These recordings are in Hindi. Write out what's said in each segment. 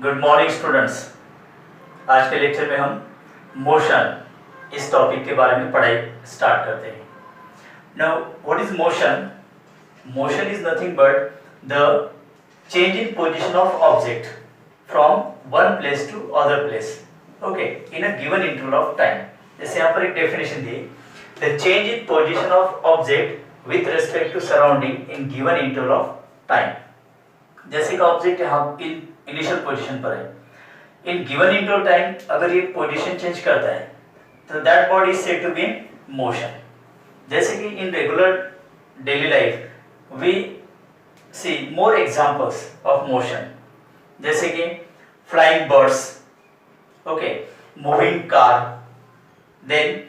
Good morning students. आज के लेक्चर में हम मोशन इस टॉपिक के बारे में पढ़ाई स्टार्ट करते हैं। Now what is motion? Motion is nothing but the change in position of object from one place to other place, okay, in a given interval of time. जैसे यहाँ पर एक डेफिनेशन दी, the change in position of object with respect to surrounding in given interval of time. जैसे कि ऑब्जेक्ट यहाँ इनिशियल पोजीशन पर है, इन गिवन इंटरवल टाइम अगर ये पोजीशन चेंज करता है तो that body is said to be in motion. जैसे कि in regular daily life we see more examples of motion, जैसे कि flying birds, okay, moving car, then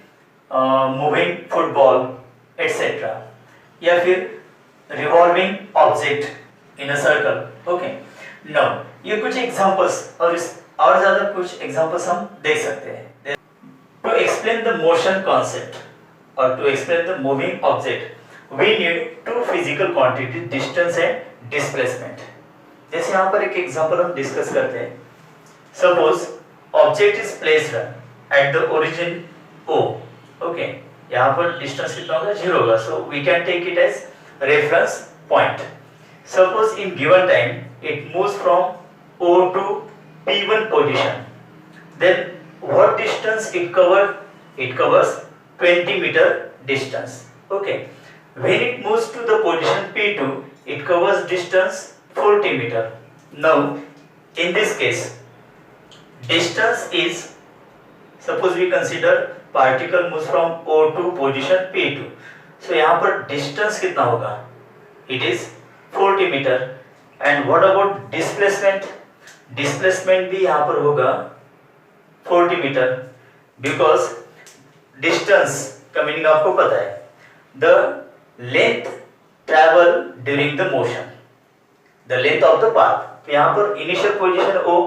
moving football etcetera, या फिर revolving object in a circle, okay. Now ये कुछ एग्जांपल्स और ज्यादा कुछ एग्जांपल्स हम देख सकते हैं। To explain the motion concept और to explain the moving object we need to physical quantity, distance and displacement. जैसे यहाँ पर एक एग्जांपल हम डिस्कस करते हैं। Suppose object is placed at the origin O, okay, यहाँ पर डिस्टेंस कितना होगा? 0 होगा, so we can take it as reference point. Suppose in given time it moves from O to P1 position, then what distance it covers? It covers 20 meter distance, okay. When it moves to the position P2, it covers distance 40 meter. Now in this case distance is, suppose we consider particle moves from O to position P2, so यहाँ पर distance कितना होगा? It is 40 metre. And what about displacement? Displacement भी यहाँ पर होगा 40 मीटर, बिकॉज डिस्टेंस का मीनिंग आपको पता है, the length travel during the motion, the length of the path. तो यहाँ पर initial position O,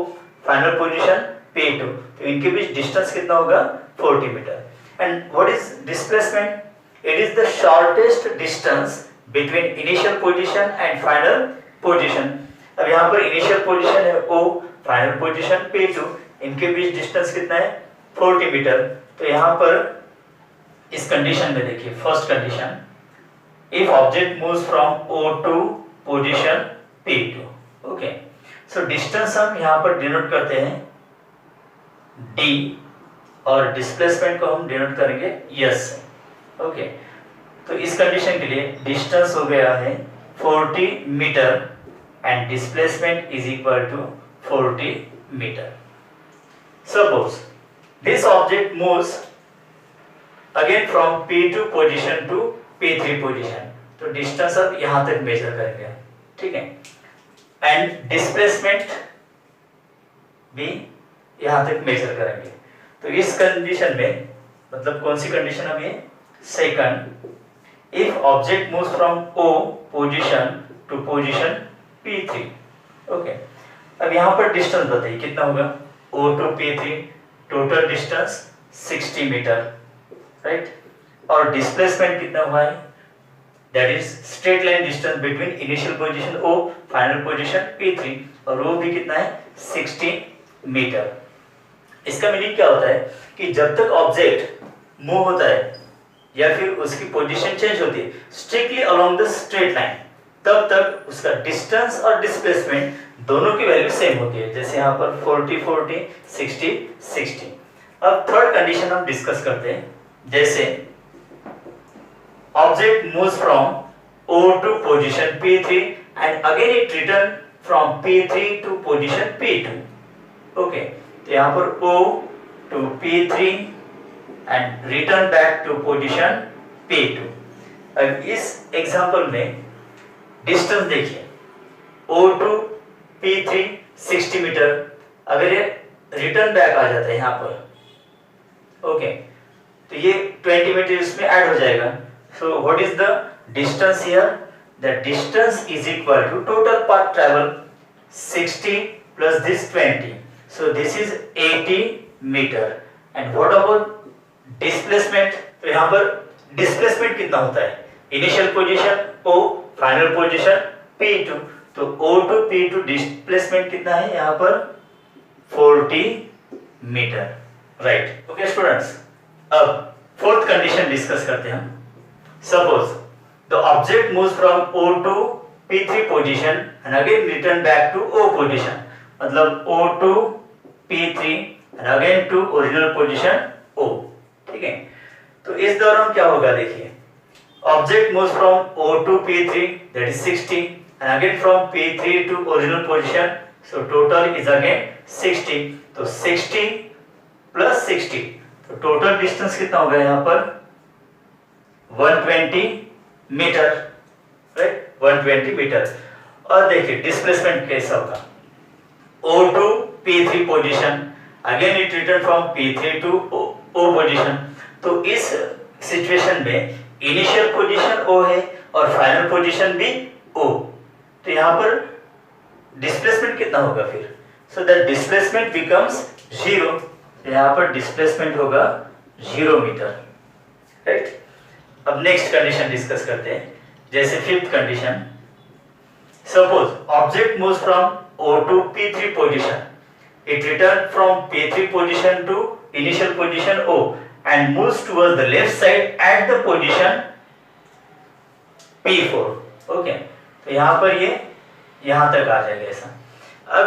final position P2, तो इनके बीच डिस्टेंस कितना होगा? 40 metre. And what is displacement? It is the shortest distance between initial position and final position. अब यहाँ पर इनिशियल पोजीशन है O, फाइनल पोजीशन P2, इनके बीच डिस्टेंस कितना है? 40 मीटर। तो यहाँ पर इस कंडीशन में देखिए, first condition, if object moves from O to position P2, okay, so distance हम यहाँ पर डिनोट करते हैं D और डिस्प्लेसमेंट को हम डिनोट करेंगे S, ओके। तो इस कंडीशन के लिए डिस्टेंस हो गया है 40 metre and displacement is equal to 40 metre. Suppose this object moves again from P2 position to P3 position, तो डिस्टेंस अब यहां तक मेजर करेंगे, ठीक है, एंड डिस्प्लेसमेंट भी यहां तक मेजर करेंगे। तो इस कंडीशन में, मतलब कौन सी कंडीशन? अब ये second, if object moves from O position to position P3, okay. अब यहाँ पर डिस्टेंस बताइए कितना होगा? O to P3 total distance 60 metre, right, और डिस्प्लेसमेंट कितना हुआ है? That is straight line distance between initial position O, final position P3, और वो भी कितना है? 60 मीटर। इसका मीनिंग क्या होता है कि जब तक ऑब्जेक्ट मूव होता है या फिर उसकी पोजीशन चेंज होती है strictly along the straight line, तब तक उसका डिस्टेंस और डिस्प्लेसमेंट दोनों की वैल्यू सेम होती है। जैसे यहाँ पर 40 40, 60 60। अब थर्ड कंडीशन हम डिस्कस करते हैं। जैसे object moves from O to position P3 and again it return from P3 to position P2, okay. तो यहाँ पर O to P3 and return back to position P2। अब इस एग्जांपल में डिस्टेंस देखिए, O to P3 60 मीटर, अगर ये रिटर्न बैक आ जाता है यहाँ पर, ओके, तो ये 20 मीटर इसमें ऐड हो जाएगा। So what is the distance here? The distance is equal to total path travel 60 plus this 20, so this is 80 metre. And what about displacement? तो यहाँ पर डिस्प्लेसमेंट कितना होता है? Initial position O, final position P2, तो O to P2 डिस्प्लेसमेंट कितना है यहाँ पर? 40 मीटर, राइट। ओके स्टूडेंट्स, अब फोर्थ कंडीशन डिस्कस करते हैं हम। Suppose the object moves from O to P3 position and again return back to O position, मतलब O to P3 and again to original position O, ठीक है। तो इस दौरान क्या होगा, देखिए, object moves from O to P3 that is 60 and again from P3 to original position, so total is again 60। तो 60 प्लस 60, तो टोटल डिस्टेंस कितना होगा यहाँ पर 120 मीटर, राइट, 120 मीटर। और देखिए डिस्प्लेसमेंट कैसा होगा, O to P3 position, again it return from P3 to O position. तो इस सिचुएशन में इनिशियल पोजीशन O है और फाइनल पोजीशन भी O, तो यहाँ पर डिस्प्लेसमेंट कितना होगा फिर, सो दैट डिस्प्लेसमेंट बिकम्स 0, यहाँ पर डिस्प्लेसमेंट होगा 0 मीटर, राइट। अब नेक्स्ट कंडीशन डिस्कस करते हैं, जैसे fifth condition, suppose object moves from O to P3 position, it return from P3 position to initial position O and moves towards the left side at the position P4, okay. तो यहाँ पर ये यहाँ तक आ जाएगा ऐसा। अब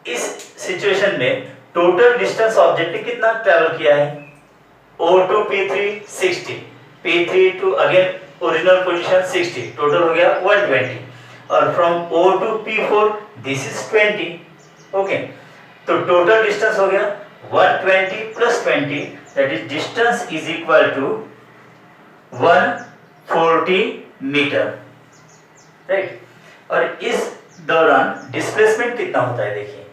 इस सिचुएशन में टोटल डिस्टेंस ऑब्जेक्ट ने कितना ट्रेवल किया है, O to P3 60, P3 to again original position 60, total हो गया 120, और from O to P4 this is 20, okay. तो टोटल डिस्टेंस हो गया 120 plus 20, that is distance is equal to 140 metre, right. और इस दौरान डिस्प्लेसमेंट कितना होता है, देखिए।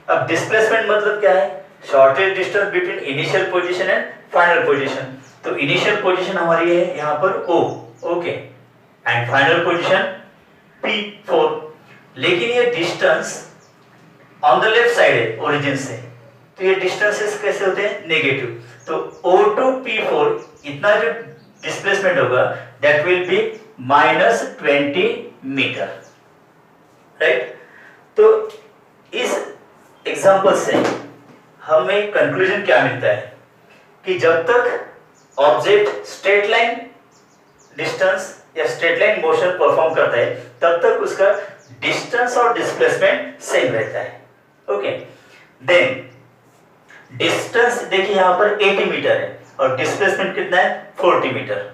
अब डिस्प्लेसमेंट मतलब क्या है, shortage distance between initial position and final position. तो इनिशियल पोजीशन हमारी है यहाँ पर O, okay, and final position P4, लेकिन ये distance on the left side है ओरिजिन से, तो ये डिस्टेंसेस कैसे होते हैं, नेगेटिव। तो O to P4 इतना जो डिस्प्लेसमेंट होगा that will be -20 metre, right. तो इस एग्जांपल से हमें कंक्लूजन क्या मिलता है कि जब तक ऑब्जेक्ट स्ट्रेट लाइन डिस्टेंस या स्ट्रेट लाइन मोशन परफॉर्म करता है तब तक उसका डिस्टेंस और डिस्प्लेसमेंट सेम रहता है, ओके। देन डिस्टेंस देखिए यहाँ पर 80 मीटर है और डिस्प्लेसमेंट कितना है 40 मीटर।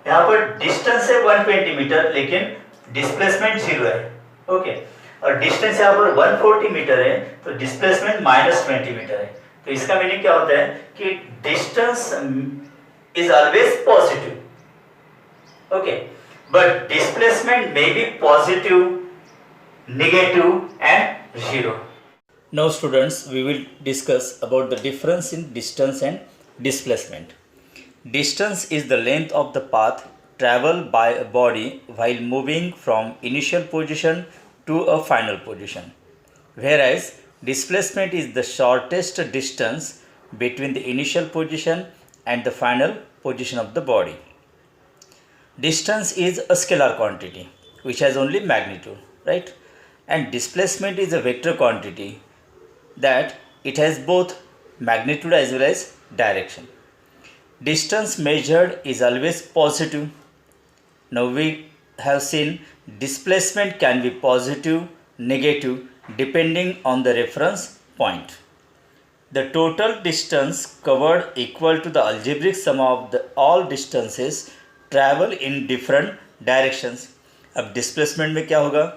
यहाँ पर डिस्टेंस है 120 मीटर लेकिन डिस्प्लेसमेंट 0 है, ओके। और डिस्टेंस यहाँ पर 140 मीटर है तो डिस्प्लेसमेंट -20 मीटर है। तो इसका मीनिंग क्या होता है कि distance is always positive, okay, but displacement may be positive, negative and 0. Now students, we will discuss about the difference in distance and displacement. Distance is the length of the path traveled by a body while moving from initial position to a final position, whereas displacement is the shortest distance between the initial position and the final position of the body. Distance is a scalar quantity which has only magnitude, right? And displacement is a vector quantity that it has both magnitude as well as direction. Distance measured is always positive. Now we have seen displacement can be positive, negative depending on the reference point. The total distance covered equal to the algebraic sum of the all distances travel in different directions. अब displacement में क्या होगा?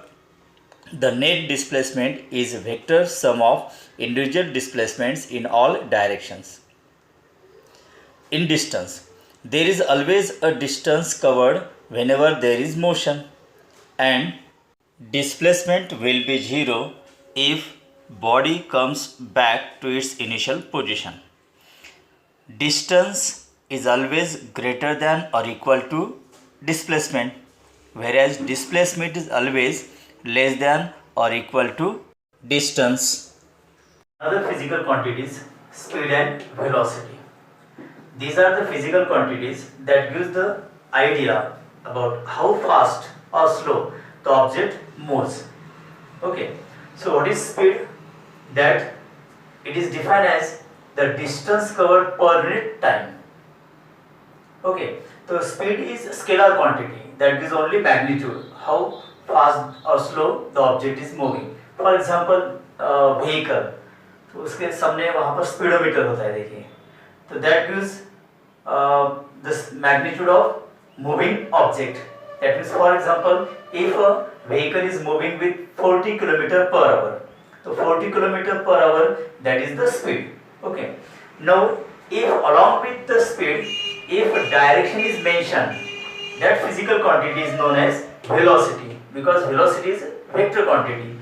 The net displacement is vector sum of individual displacements in all directions. In distance, there is always a distance covered whenever there is motion, and displacement will be 0 if body comes back to its initial position. Distance is always greater than or equal to displacement, whereas displacement is always less than or equal to distance. Other physical quantities, speed and velocity. These are the physical quantities that gives the idea about how fast or slow the object moves. Okay, so what is speed? That it is defined as the distance covered per unit time. Okay, so speed is scalar quantity that gives only magnitude, how fast or slow the object is moving. For example, vehicle, तो उसके सामने वहाँ पर स्पीडोमीटर होता है, देखिए, तो that gives this magnitude of moving object. That means, for example, if a vehicle is moving with 40 km per hour, so 40 km per hour, that is the speed. Okay. Now, if along with the speed, if direction is mentioned, that physical quantity is known as velocity, because velocity is vector quantity.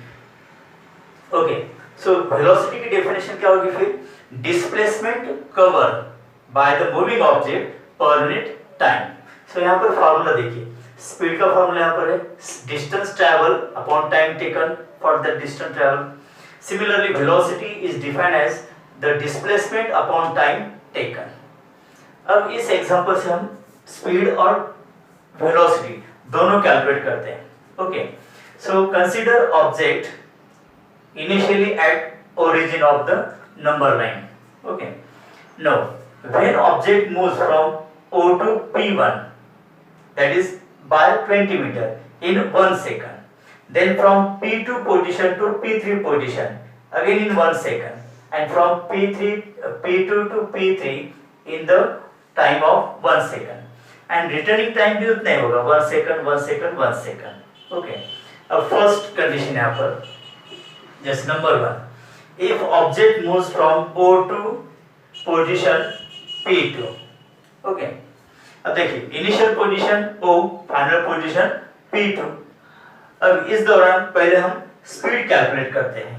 Okay. So velocity की definition क्या होगी फिर? Displacement covered by the moving object per unit time. So यहाँ पर फार्मूला देखिए, स्पीड का फार्मूला यहाँ पर है distance travel upon time taken for the distance travel. Similarly, velocity is defined as the displacement upon time taken. अब इस एग्जांपल से हम स्पीड और वेलोसिटी दोनों कैलकुलेट करते हैं. Okay, so consider object initially at origin of the number line. Okay, now when object moves from O to P1, that is by 20 meter in 1 second, then from P2 position to P3 position again in 1 second, and from P2 to P3 in the time of 1 second, and returning time भी उतना ही होगा, 1 second 1 second 1 second. Okay, अब फर्स्ट कंडीशन यहाँ पर just number 1, if object moves from O to position P2. Okay, अब देखिए initial position O, final position P2. अब इस दौरान पहले हम स्पीड कैलकुलेट करते हैं.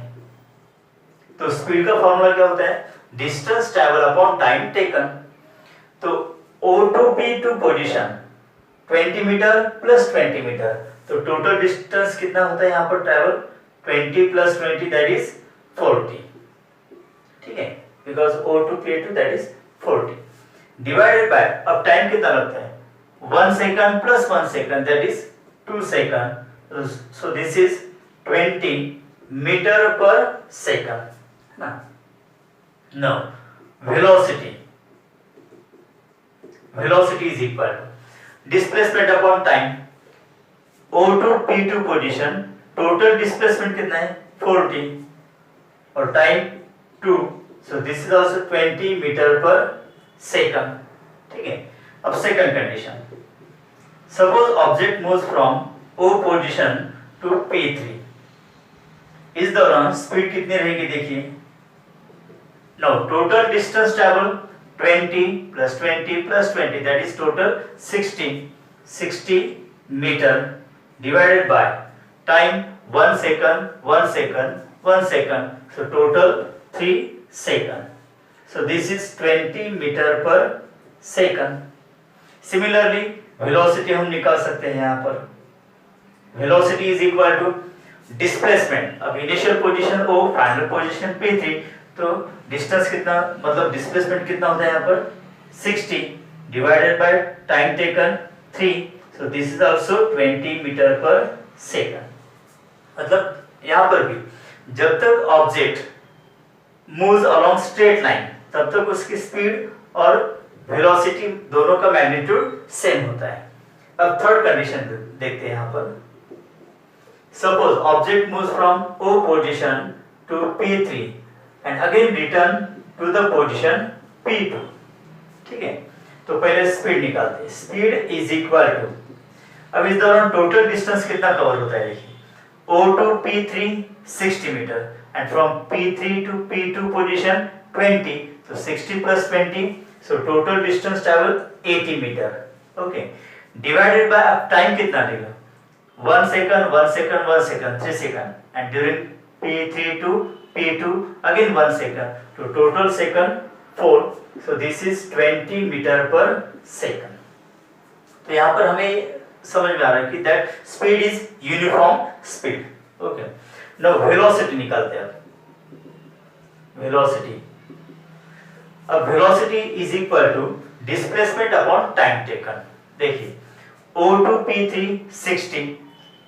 तो स्पीड का फॉर्मूला क्या होता है? Distance travel upon time taken. तो O to P2 position 20 metre plus 20 metre, तो टोटल डिस्टेंस कितना होता है यहाँ पर ट्रैवल? 20 plus 20 that is 40. ठीक है, because O to P2 that is 40 divided by, अब टाइम कितना लगता है? 1 second plus 1 second that is 2 second. So this is 20 metre per second ना. Now velocity is equal to displacement upon time. O to P2 position total displacement कितना है? 40 और time 2, so this is also 20 metre per second. ठीक है, अब second condition, suppose object moves from O position to P3. इस दौरान स्पीड कितनी रहेगी देखिए. Now total distance travel 20 plus 20 plus 20 that is total 60 meter divided by time 1 second 1 second 1 second, so total 3 second. So this is 20 meter per second. Similarly velocity हम निकाल सकते हैं यहाँ पर. Velocity is equal to displacement. अब initial position O, final position P3, तो डिस्टेंस कितना, मतलब डिस्प्लेसमेंट कितना होता है यहाँ पर? 60 divided by time taken 3, so this is also 20 metre per second. मतलब यहाँ पर भी जब तक object moves along straight line तब तक उसकी स्पीड और वेलोसिटी दोनों का मैग्नीट्यूड सेम होता है. अब थर्ड कंडीशन देखते हैं यहाँ पर. Suppose object moves from O position to P3 and again return to the position P2. ठीक है, तो पहले स्पीड निकालते हैं. स्पीड इज इक्वल टू, अब इस दौरान टोटल डिस्टेंस कितना कवर होता है देखिए. O to P3 60 metre and from P3 to P2 position 20, so 60 plus 20, so total distance travel 80 metre. Okay, divided by, अब टाइम कितना लगेगा? 1 second 1 second 1 second 3 second and during P3 to P2 again 1 second, to total second 4, so this is 20 metre per second. तो यहाँ पर हमें समझ में आ रहा है कि that speed is uniform speed. Okay, now velocity निकालते हैं. velocity, अब velocity is equal to displacement upon time taken. देखिए O to P3 60,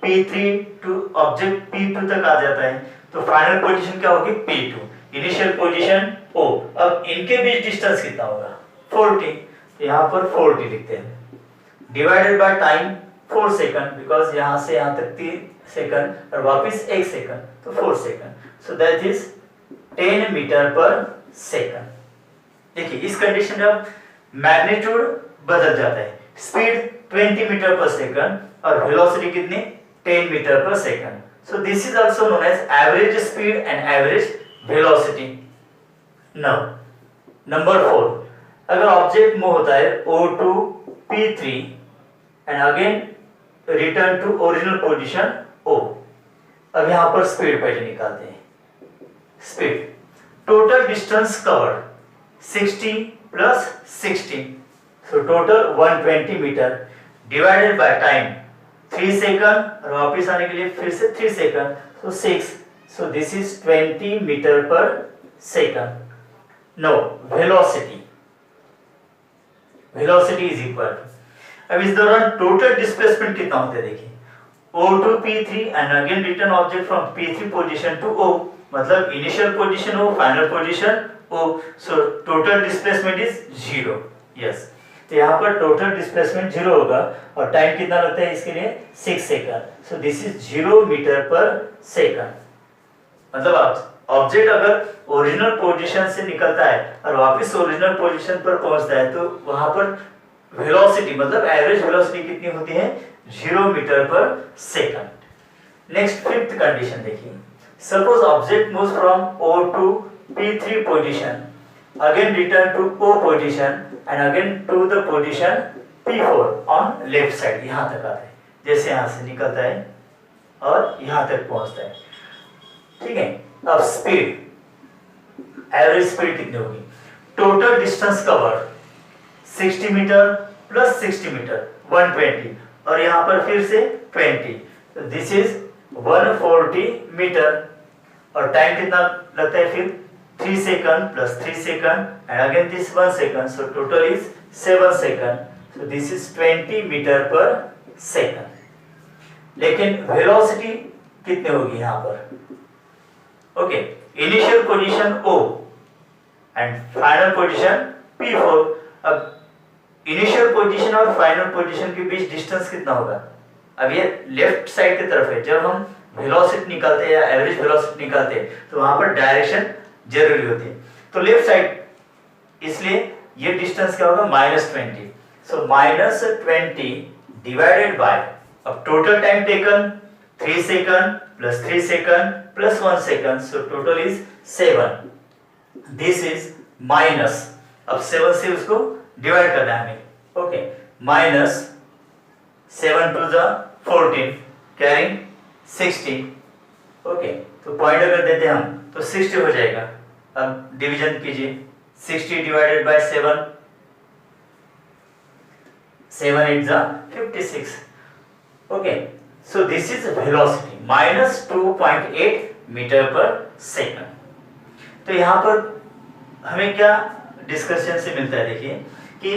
P3 to object P2 तक आ जाता है, तो फाइनल पोजीशन क्या होगी? P2. Initial position O। अब इनके बीच डिस्टेंस कितना होगा 40, यहाँ पर 40 लिखते हैं, divided by time 4 second, because यहाँ से यहाँ तक 3 सेकंड और वापस 1 सेकंड, तो 4 second, so that is 10 metre per second. देखिए इस कंडीशन में अब मैग्नीट्यूड बदल जाता है, स्पीड 20 मीटर पर सेकंड और वेलोसिटी कितनी 10 metre per second. So this is also known as average speed and average velocity. Now number 4, अगर ऑब्जेक्ट मूव होता है O to P3 and again return to original position O। अब यहां पर स्पीड पहले निकालते हैं। Speed, total distance covered 60 plus 60, so total 120 metre, divided by time 3 second और वापस आने के लिए फिर से 3 second, so 6, so this is 20 metre per second. No velocity, velocity is equal, अब इस दौरान टोटल डिस्प्लेसमेंट कितना होता है देखिए, O to P3 and again return object from P3 position to O, मतलब initial position O, final position O, so total displacement is 0। Yes, तो यहाँ पर टोटल डिस्प्लेसमेंट 0 होगा और टाइम कितना लगता है इसके लिए 6 second, so this is 0 metre per second. मतलब ऑब्जेक्ट अगर ओरिजिनल पोजीशन से निकलता है और वापस ओरिजिनल पोजीशन पर पहुंचता है तो वहां पर वेलोसिटी मतलब एवरेज वेलोसिटी कितनी होती है 0 metre per second. Next fifth condition देखिए, suppose object moves from O to P3 position, again return to O position and again to the position P4 on left side, यहां तक आता है, जैसे यहां से निकलता है और यहां तक पहुंचता है, ठीक है। अब स्पीड, एवरेज स्पीड कितनी होगी, total distance covered 60 metre plus 60 metre 120 और यहाँ पर फिर से 20, तो दिस इज 140 मीटर और टाइम कितना लगता है फिर 3 second plus 3 second and again this 1 second, so total is 7 second, so this is 20 metre per second. लेकिन वेलोसिटी कितनी होगी यहाँ पर, okay, initial position O and final position P4। अब इनिशियल पोजीशन और फाइनल पोजीशन के बीच डिस्टेंस कितना होगा, अब ये लेफ्ट साइड की तरफ है, जब हम वेलोसिटी निकालते हैं या एवरेज वेलोसिटी निकालते हैं तो वहां पर डायरेक्शन जरूरी होती है, तो लेफ्ट साइड, इसलिए ये डिस्टेंस क्या होगा -20, सो -20 डिवाइडेड बाय, अब total time taken 3 second plus 3 second plus 1 second, so total is 7, this is minus, अब 7 से उसको डिवाइड करना है हमें, okay, -7 to the 14 carrying 60, okay, तो पॉइंट अगर देते हम तो 60 हो जाएगा। अब डिवीजन कीजिए, 60 डिवाइडेड बाय 7, 7 8 जा 56, okay, so this is velocity -2.8 metre per second. तो यहाँ पर हमें क्या डिस्कशन से मिलता है देखिए कि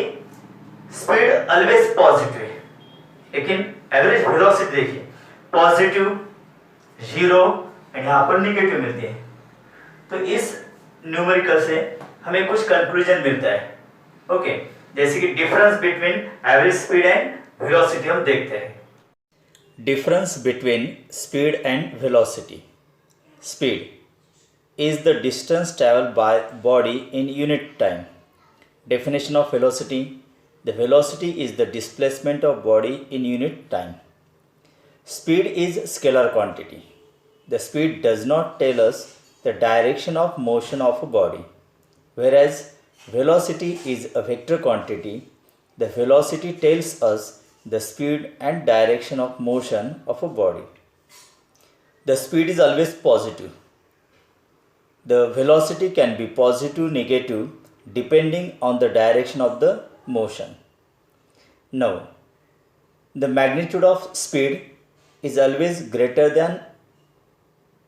स्पीड ऑलवेज पॉजिटिव है, लेकिन एवरेज वेलोसिटी देखिए पॉजिटिव 0 एंड यहाँ पर निगेटिव मिलती है। तो इस न्यूमेरिकल से हमें कुछ कंक्लूजन मिलता है, ओके, जैसे कि difference between average speed and velocity हम देखते हैं। Difference between speed and velocity. Speed is the distance traveled by body in unit time. Definition of velocity. The velocity is the displacement of body in unit time. Speed is scalar quantity. The speed does not tell us the direction of motion of a body, whereas velocity is a vector quantity. The velocity tells us the speed and direction of motion of a body. The speed is always positive. The velocity can be positive, negative, depending on the direction of the motion. Now, the magnitude of speed is always greater than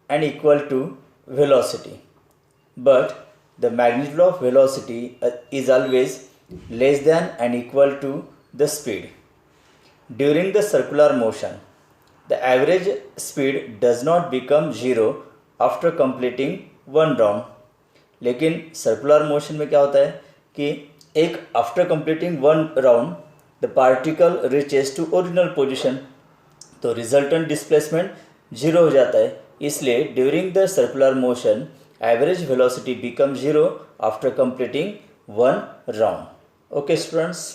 and equal to velocity, but the magnitude of velocity is always less than and equal to the speed. During the circular motion, the average speed does not become 0 after completing one round, लेकिन सर्कुलर मोशन में क्या होता है कि एक after completing one round the particle reaches to original position, तो रिजल्टेंट डिस्प्लेसमेंट जीरो हो जाता है। इसलिए during the circular motion average velocity become zero after completing one round. Okay students.